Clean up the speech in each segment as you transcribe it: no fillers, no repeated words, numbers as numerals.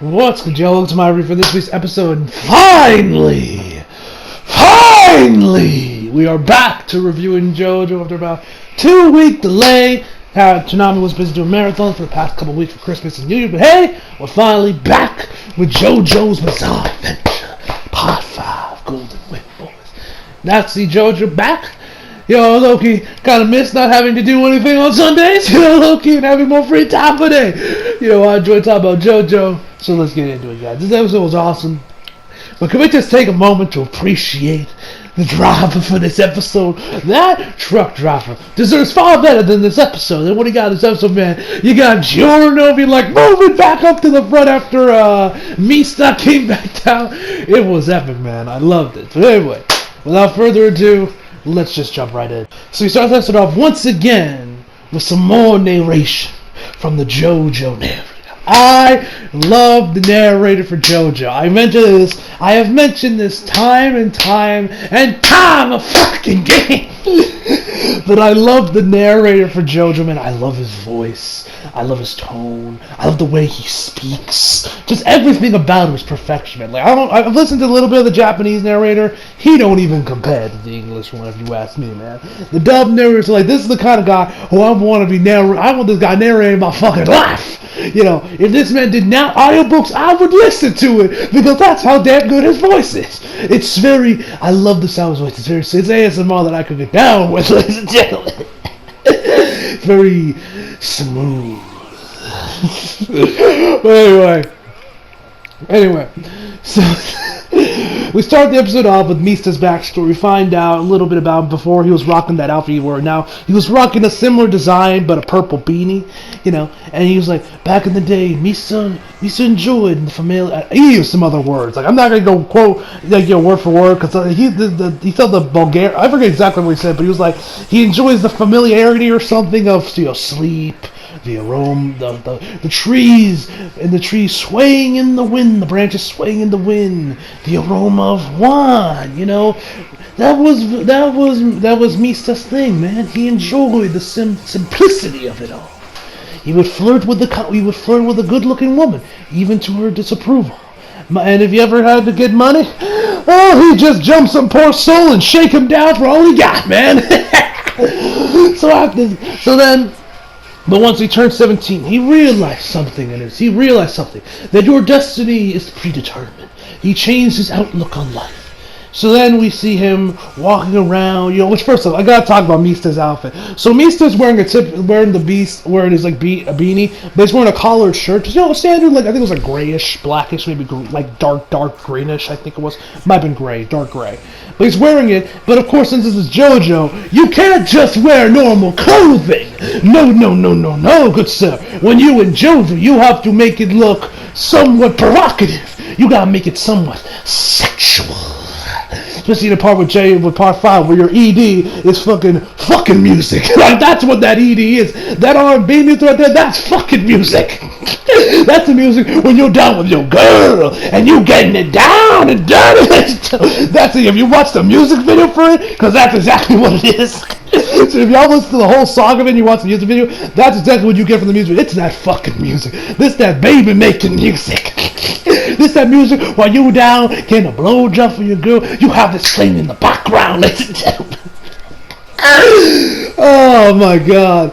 What's good, y'all? Welcome to my review for this week's episode. And finally, we are back to reviewing JoJo after about 2-week delay. Toonami was busy doing marathons for the past couple weeks for Christmas and New Year, but hey, we're finally back with JoJo's Bizarre Adventure, Part 5, Golden Wind Boys. Now to see JoJo back. Yo, Loki, kind of miss not having to do anything on Sundays. Loki, and having more free time today. I enjoy talking about JoJo, so let's get into it, guys. This episode was awesome. But can we just take a moment to appreciate the driver for this episode? That truck driver deserves far better than this episode. And what do you got in this episode, man? You got Giorno moving back up to the front after Mista came back down. It was epic, man. I loved it. But anyway, without further ado, let's just jump right in. So we start this off once again with some more narration from the JoJo narrator. I love the narrator for JoJo. I have mentioned this time and time a fucking game. But I love the narrator for JoJo, man. I love his voice. I love his tone. I love the way he speaks. Just everything about him is perfection, man. I've listened to a little bit of the Japanese narrator. He don't even compare to the English one, if you ask me, man. The dub narrators are this is the kind of guy who I want this guy narrating my fucking life. If this man did not audiobooks, I would listen to it because that's how damn good his voice is. I love the sound of his voice. It's ASMR that I could get down with, ladies and gentlemen. It's very smooth. But anyway, so we start the episode off with Mista's backstory. We find out a little bit about him before he was rocking that outfit he wore. Now, he was rocking a similar design, but a purple beanie, and he was like, back in the day, Mista enjoyed the familiar. He used some other words. I'm not going to go quote, word for word, because he said the Bulgarian, I forget exactly what he said, but he was like, he enjoys the familiarity or something of, sleep, the aroma, the trees, and the trees swaying in the wind, the branches swaying in the wind, the aroma of wine, that was Mista's thing, man. He enjoyed the simplicity of it all. He would flirt with a good-looking woman, even to her disapproval. And if you ever had to get money, he'd just jump some poor soul and shake him down for all he got, man. But once he turned 17, he realized something that your destiny is predetermined. He changed his outlook on life. So then we see him walking around, which first off, I gotta talk about Mista's outfit. So Mista's wearing his beanie, but he's wearing a collared shirt. Standard, I think it was grayish, blackish, maybe dark greenish, I think it was. Might have been gray, dark gray. But he's wearing it, but of course, since this is JoJo, you can't just wear normal clothing. No, good sir. When you in JoJo, you have to make it look somewhat provocative. You gotta make it somewhat sexual. Especially the part with part 5 where your ED is fucking music. That's what that ED is. That R&B music right there, that's fucking music. That's the music when you're down with your girl and you getting it down and dirty. That's it. If you watch the music video for it, because that's exactly what it is. So if y'all listen to the whole song of it and you watch the music video, that's exactly what you get from the music. It's that fucking music. This that baby making music. This that music while you down getting a blowjob for your girl. You have this playing in the background, ladies and gentlemen. Oh my god.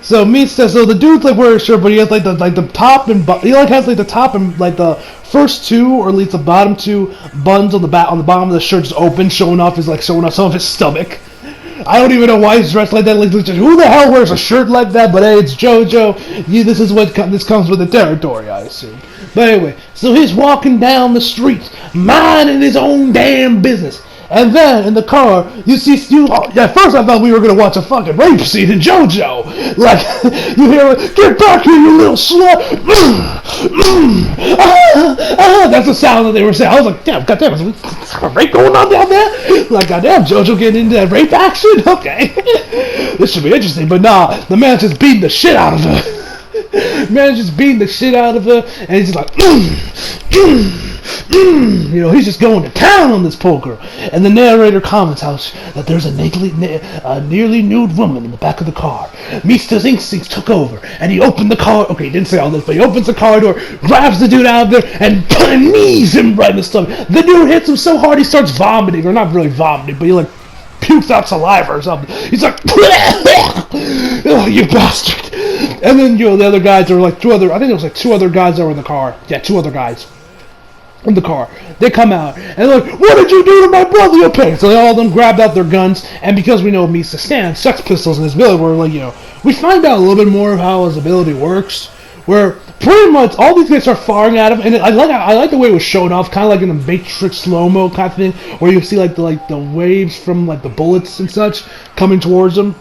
So Mista, so the dude's wearing a shirt, but he has the top and he has the top and the first two, or at least the bottom two buttons on the bottom of the shirt is open, showing off some of his stomach. I don't even know why he's dressed like that. Who the hell wears a shirt like that? But hey, it's JoJo. This comes with the territory, I assume. But anyway, so he's walking down the street, minding his own damn business. And then in the car, you see at first I thought we were gonna watch a fucking rape scene in JoJo. You hear it, get back here, you little slut. That's the sound that they were saying. I was like, goddamn, is there a rape going on down there? Goddamn, JoJo getting into that rape action? Okay. This should be interesting, but nah, the man's just beating the shit out of her. Man just beating the shit out of her, and he's just like, you know, he's just going to town on this poor girl. And the narrator comments that there's a nearly nude woman in the back of the car. Mista's instincts took over, and he opened the car. Okay, he didn't say all this, but he opens the car door, grabs the dude out of there, and knees him right in the stomach. The dude hits him so hard he starts vomiting, or not really vomiting, but he like pukes out saliva or something. He's like, oh, you bastard. And then, you know, the other guys are like I think it was like two other guys that were in the car. Yeah, two other guys in the car. They come out, and they're like, what did you do to my brother? Okay, so all of them grabbed out their guns, and because we know Misa stands Sex Pistols in his ability, we're like, you know, we find out a little bit more of how his ability works, where pretty much all these guys start firing at him, and I like the way it was shown off, kind of like in the Matrix slow-mo kind of thing, where you see like the waves from like the bullets and such coming towards him.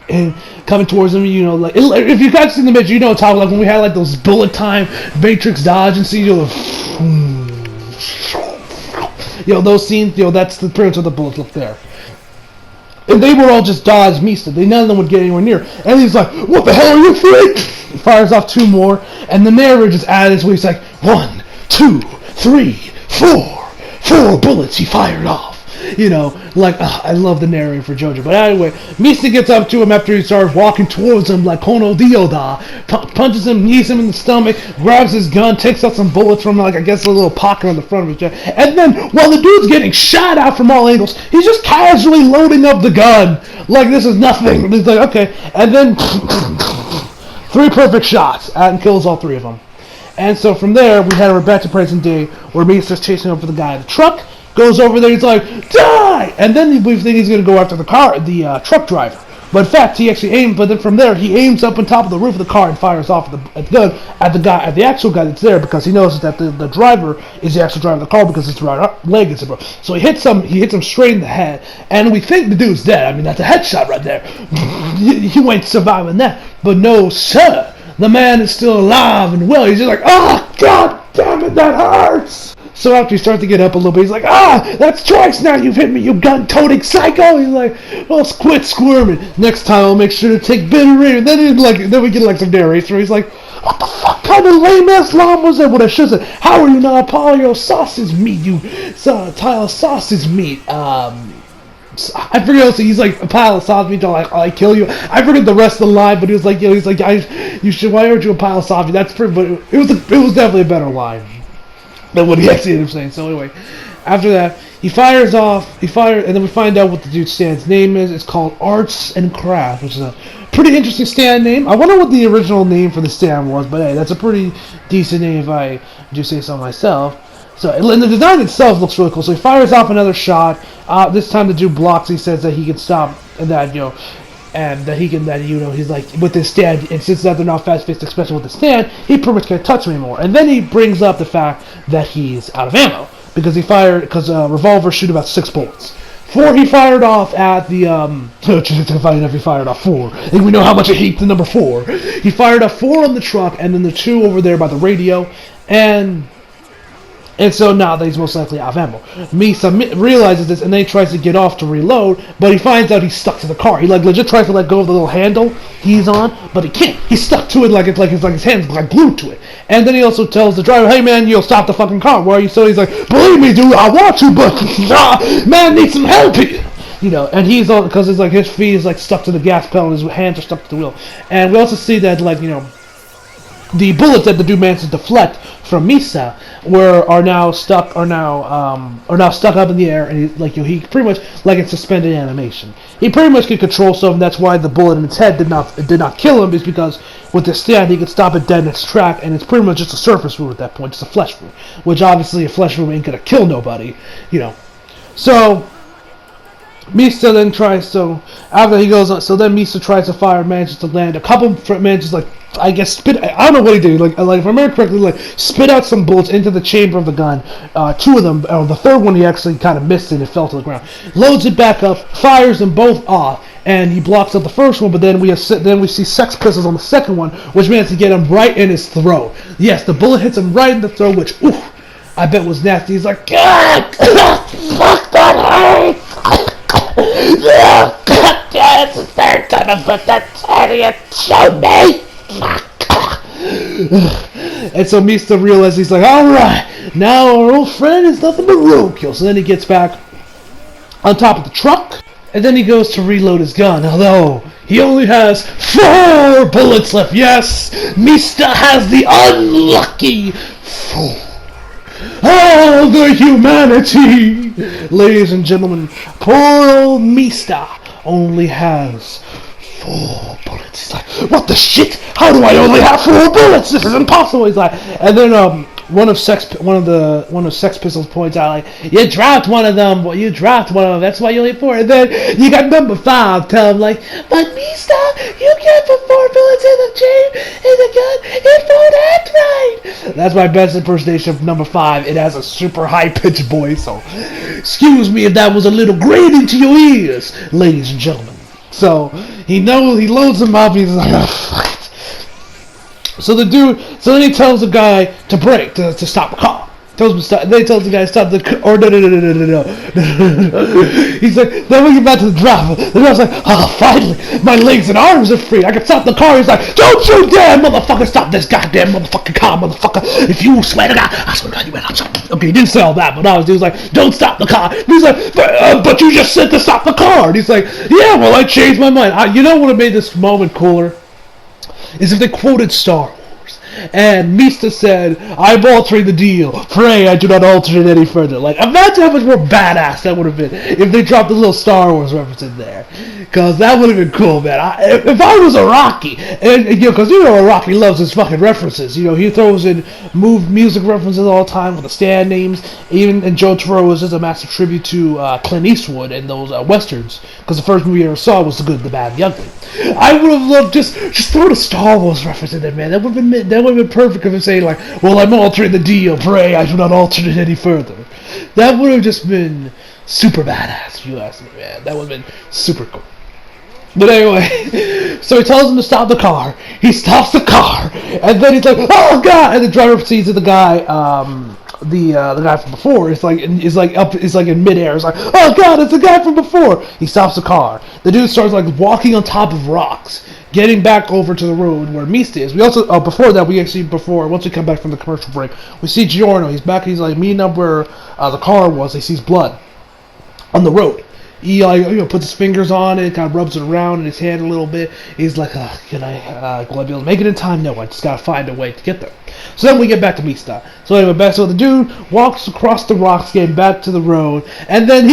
And coming towards him, you know, like if you guys seen the Matrix, you know, it's how like when we had like those bullet time Matrix dodge and see, you know, those scenes, you know, that's the pretty much what the bullets look there. And they would all just dodge Mista. None of them would get anywhere near. And he's like, what the hell are you afraid? He fires off two more, and the narrator just added where he's like, 1, 2, 3, 4 bullets he fired off. You know, like, I love the narrator for JoJo. But anyway, Mista gets up to him after he starts walking towards him like Kono Dioda, punches him, knees him in the stomach, grabs his gun, takes out some bullets from, like, I guess a little pocket on the front of his chest. And then, while the dude's getting shot out from all angles, he's just casually loading up the gun. Like, this is nothing. He's like, okay. And then, 3 perfect shots, and kills all 3 of them. And so from there, we had her back to present day, where Mista's chasing up for the guy in the truck. Goes over there, he's like, die! And then we think he's going to go after the truck driver. But in fact, he actually aims, but then from there, he aims up on top of the roof of the car and fires off the gun at the actual guy that's there, because he knows that the driver is the actual driver of the car because his right leg is broken. So he hits him straight in the head, and we think the dude's dead. I mean, that's a headshot right there. He won't survive in that. But no, sir, the man is still alive and well. He's just like, oh, God damn it, that hurts! So after he starts to get up a little bit, he's like, that's twice now you've hit me, you gun-toting psycho! He's like, well, quit squirming. Next time I'll make sure to take better aim. Then we get like some narration. He's like, what the fuck kind of lame-ass line was that? What I should say, how are you not a pile of sausage meat, you tile of sausage meat? I forget. He's like, a pile of sausage meat. I kill you. I forget the rest of the line, but he was like, you know, he's like, why aren't you a pile of sausage? That's pretty. But it was definitely a better line than what he actually ended up saying. So anyway, after that, he fires off, and then we find out what the dude's stand's name is. It's called Arts and Craft, which is a pretty interesting stand name. I wonder what the original name for the stand was, but hey, that's a pretty decent name if I do say so myself. So, and the design itself looks really cool. So he fires off another shot. This time the dude blocks. He says that he can stop, and that, you know, and that he can, that, you know, he's like, with his stand, and since that they're not fast-paced, especially with the stand, he pretty much can't touch him anymore. And then he brings up the fact that he's out of ammo, because revolvers shoot about 6 bullets. 4 he fired off at the, funny enough, he fired off 4. And we know how much it hates the number 4. He fired off 4 on the truck, and then the 2 over there by the radio, and so now that he's most likely out of ammo. Misa realizes this, and then he tries to get off to reload, but he finds out he's stuck to the car. He like legit tries to let go of the little handle he's on, but he can't. He's stuck to it like his hands like glued to it. And then he also tells the driver, "Hey man, you'll stop the fucking car. Why are you so?" He's like, "Believe me, dude, I want to, but man needs some help here." You know, and he's all because it's like his feet is like stuck to the gas pedal, and his hands are stuck to the wheel. And we also see that, like, you know, the bullets that the dude managed to deflect from Misa are now stuck up in the air, and he pretty much like in suspended animation. He pretty much can control stuff, and that's why the bullet in its head did not kill him, is because with the stand he could stop it dead in its track, and it's pretty much just a surface wound at that point, just a flesh wound, which obviously a flesh wound ain't gonna kill nobody, you know. So Misa then tries to, after he goes on, so then Misa tries to fire, manages to land a couple, manages like, I guess spit, I don't know what he did, like if I remember correctly, like spit out some bullets into the chamber of the gun, 2 of them, the third one he actually kind of missed and it fell to the ground, loads it back up, fires them both off, and he blocks up the first one, but then we see Sex Pistols on the second one, which manages to get him right in his throat. Yes, the bullet hits him right in the throat, which, oof, I bet was nasty. He's like, God, fuck, that hurts! God damn, it's the third time I put that tiny at show me! And so Mista realizes, he's like, alright, now our old friend is nothing but roadkill. So then he gets back on top of the truck, and then he goes to reload his gun, although he only has 4 bullets left. Yes, Mista has the unlucky 4. Oh, the humanity! Ladies and gentlemen, poor old Mista only has 4 bullets. He's like, what the shit? How do I only have 4 bullets? This is impossible. He's like, and then one of Sex Pistols points out, like, you dropped one of them. Well, you dropped one of them. That's why you only have 4. And then you got number 5 tell him, like, but Mista, you can't put 4 bullets in the gun. It won't act right. That's my best impersonation of number 5. It has a super high pitched voice. So, excuse me if that was a little grating to your ears, ladies and gentlemen. So he loads him up. He's like, oh, fuck it. So then he tells the guy to brake, to stop the car. Tells him to stop. Then he tells the guy to stop the car. Or no. He's like, then we get back to the driver. The driver's like, oh, finally, my legs and arms are free. I can stop the car. He's like, don't you dare, motherfucker, stop this goddamn motherfucking car, motherfucker. If you swear to God, I swear to God, you better not stop. Okay, he didn't say all that, but he was like, don't stop the car. And he's like, but you just said to stop the car. And he's like, yeah, well, I changed my mind. You know what would have made this moment cooler? Is if they quoted Star Wars. And Mista said, I'm altering the deal. Pray I do not alter it any further. Like, imagine how much more badass that would have been if they dropped a little Star Wars reference in there. Because that would have been cool, man. If I was a Rocky, and because Rocky loves his fucking references. He throws in music references all the time with the stand names. And Joe Toro was just a massive tribute to Clint Eastwood and those westerns. Because the first movie I ever saw was The Good, the Bad, and the Ugly. I would have loved just throw the Star Wars reference in there, man. That would have been perfect if it's saying like, well, I'm altering the deal. Pray I do not alter it any further. That would have just been super badass, if you ask me, man. That would have been super cool. But anyway, so he tells him to stop the car. He stops the car, and then he's like, "Oh God!" And the driver sees the guy, the guy from before. It's like in midair. It's like, "Oh God, it's the guy from before." He stops the car. The dude starts like walking on top of rocks, getting back over to the road where Mista is. We also once we come back from the commercial break, we see Giorno. He's back. He's like meeting up where the car was. He sees blood on the road. He puts his fingers on it, kind of rubs it around in his hand a little bit. He's like, can I be able to make it in time? No, I just gotta find a way to get there. So then we get back to Mista. So anyway, so the dude walks across the rocks, getting back to the road, and then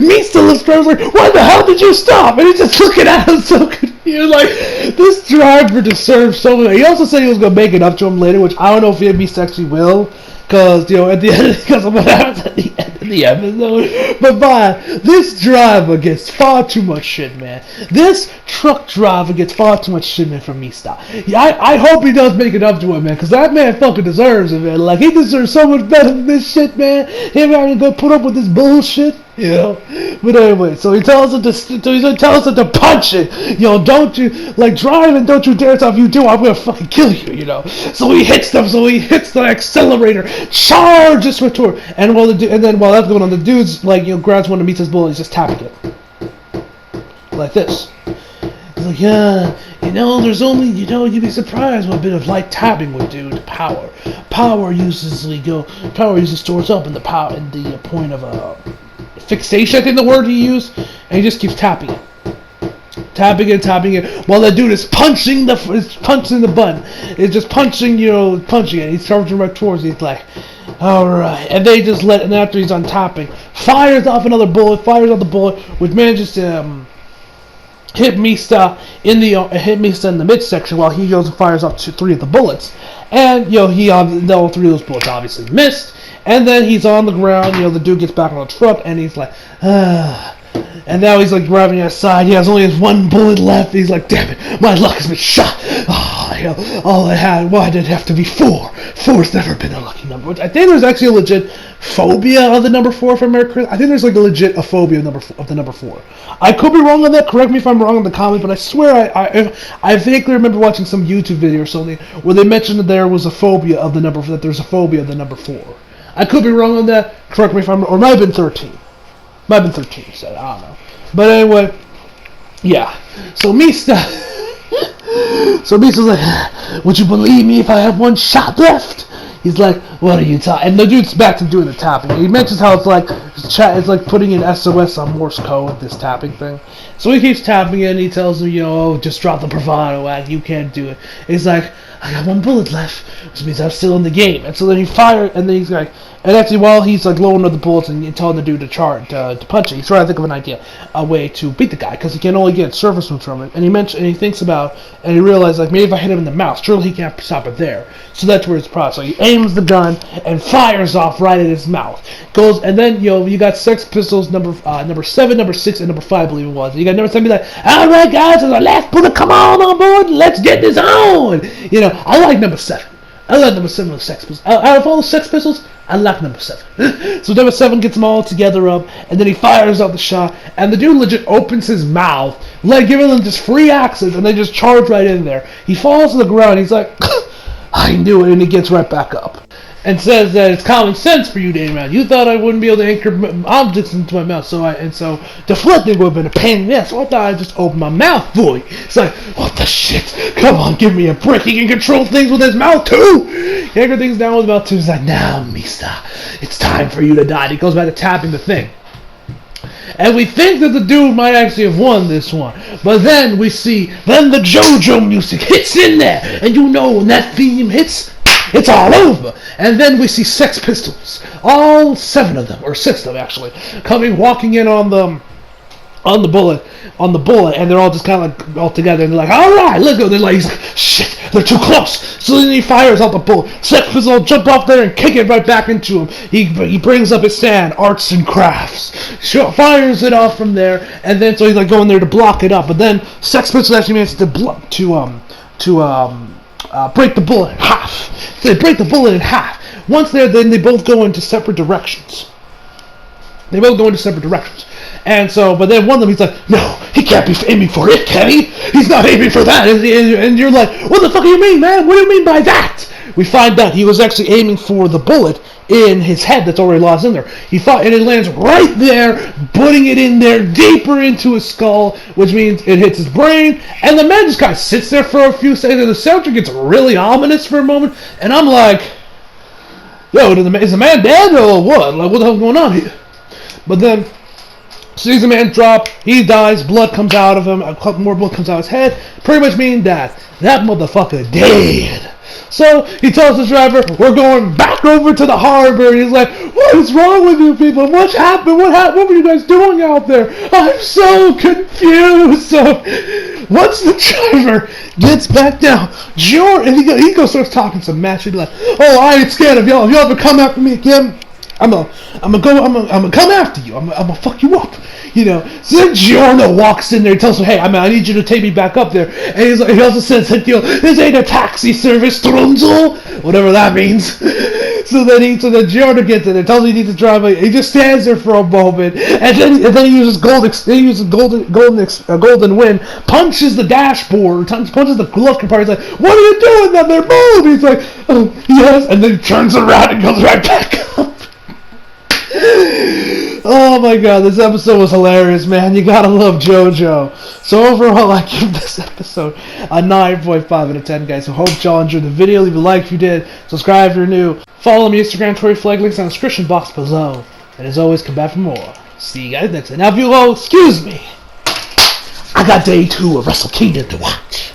Mista looks around, like, why the hell did you stop? And he's just looking at him so confused, like, this driver deserves so much. He also said he was gonna make it up to him later, which I don't know if Mista actually will. Because, at the end, because of what happens at the end of the episode. But, this driver gets far too much shit, man. This truck driver gets far too much shit, man, from Mista. Yeah, I hope he does make it up to him, man. Because that man fucking deserves it, man. Like, he deserves so much better than this shit, man. Him having to go put up with this bullshit. But anyway, so he tells him to punch it. Don't you, like, drive and don't you dare stop. If you do, I'm gonna fucking kill you, So he hits them, so he hits the accelerator, charges retort. And while that's going on, the dude's, like, grabs one of Mista's bullets, he's just tapping it. Like this. He's like, yeah, there's only, you'd be surprised what a bit of light tapping would do to power. Power uses stores up in the point of fixation, I think the word he used, and he just keeps tapping it, while the dude is punching the button. It's just punching it. He's charging right towards it. He's like, all right, and they just and after he's on tapping, fires off the bullet, which manages to hit Mista in the midsection, while he goes and fires off 3 of the bullets, and all 3 of those bullets obviously missed. And then he's on the ground, the dude gets back on the truck, and he's like, and now he's like grabbing his side. He has only his 1 bullet left. He's like, damn it, my luck has been shot. All I had, why did it have to be 4? 4's never been a lucky number. Which I think there's actually a legit phobia of the number 4 for America. I think there's like a phobia of the number 4. I could be wrong on that. Correct me if I'm wrong in the comments, but I swear I vaguely remember watching some YouTube video or something where they mentioned that there was a phobia of the number, that there's a phobia of the number 4. I could be wrong on that. Correct me if I'm wrong. Or it might have been 13. So I don't know. But anyway, yeah. So Mista So Misa's like, would you believe me if I have one shot left? He's like, what are you talking? And the dude's back to doing the tapping. He mentions how it's like putting in SOS on Morse code, this tapping thing. So he keeps tapping it, and he tells him, oh, just drop the bravado act, you can't do it. And he's like, I got one bullet left, which means I'm still in the game. And so then he fired, and then he's like, and actually while he's like loading up the bullets and telling the dude to punch it, he's trying to think of an idea, a way to beat the guy, because he can only get surface moves from it. And he thinks about, and he realizes like maybe if I hit him in the mouth, surely he can't stop it there. So that's where it's problem. So he aims the gun and fires off right at his mouth. Goes, and then you got Sex Pistols number 7, number 6, and number 5, I believe it was. You got number 7 be like, all right guys, the last bullet, come on board, let's get this on. I like number 7. I like number 7 with Sex Pistols. Out of all the Sex Pistols, I like number 7. So number 7 gets them all together up, and then he fires out the shot, and the dude legit opens his mouth, giving them just free access, and they just charge right in there. He falls to the ground, he's like, I knew it, and he gets right back up. And says that it's common sense for you to aim around. You thought I wouldn't be able to anchor objects into my mouth, so deflecting would have been a pain in the ass. So I thought I'd just open my mouth for you. It's like, what the shit? Come on, give me a break. He can control things with his mouth too. He anchor things down with his mouth too. He's like, now, Misa, it's time for you to die. And he goes back to tapping the thing. And we think that the dude might actually have won this one. But then we see, then the JoJo music hits in there. And when that theme hits, it's all over. And then we see Sex Pistols, all 7 of them, or 6 of them actually, walking in on the bullet, and they're all just kind of all together, and they're like, all right, let's go. They're like, shit, they're too close. So then he fires out the bullet. Sex Pistols jump off there and kick it right back into him. He brings up his stand, arts and crafts, fires it off from there, and then so he's like going there to block it up. But then Sex Pistols actually manages to break the bullet in half. So they break the bullet in half. Once there, then they both go into separate directions. And so, but then one of them, he's like, no, he can't be aiming for it, can he? He's not aiming for that. And you're like, what the fuck do you mean, man? What do you mean by that? We find out he was actually aiming for the bullet in his head that's already lost in there. He fought, and it lands right there, putting it in there deeper into his skull, which means it hits his brain, and the man just kind of sits there for a few seconds, and the soundtrack gets really ominous for a moment, and I'm like, yo, is the man dead, or what? Like, what the hell's going on here? But then, sees the man drop, he dies, blood comes out of him, a couple more blood comes out of his head, pretty much meaning that motherfucker dead. So he tells the driver, we're going back over to the harbor. And he's like, what is wrong with you people? What happened? What were you guys doing out there? I'm so confused. So once the driver gets back down, and he goes starts talking some match. He'd be like, oh, I ain't scared of y'all. If y'all ever come after me again, I'm gonna come after you. I'm gonna fuck you up. So then Giorno walks in there and tells him, hey, I need you to take me back up there. And he also says, this ain't a taxi service, Strunzel, whatever that means. So then Giorno gets in there, tells him he needs to drive. He just stands there for a moment, and then he uses golden wind, punches the dashboard, punches the glove compartment. He's like, what are you doing down there? Move! He's like, oh, yes, and then he turns around and goes right back up. Oh my god, this episode was hilarious, man. You gotta love JoJo. So overall, I give this episode a 9.5 out of 10, guys. So hope y'all enjoyed the video. Leave a like if you did. Subscribe if you're new. Follow me on Instagram, Twitter, flag links in the description box below. And as always, come back for more. See you guys next time. Now, if you will, excuse me, I got day 2 of Wrestle Kingdom to watch.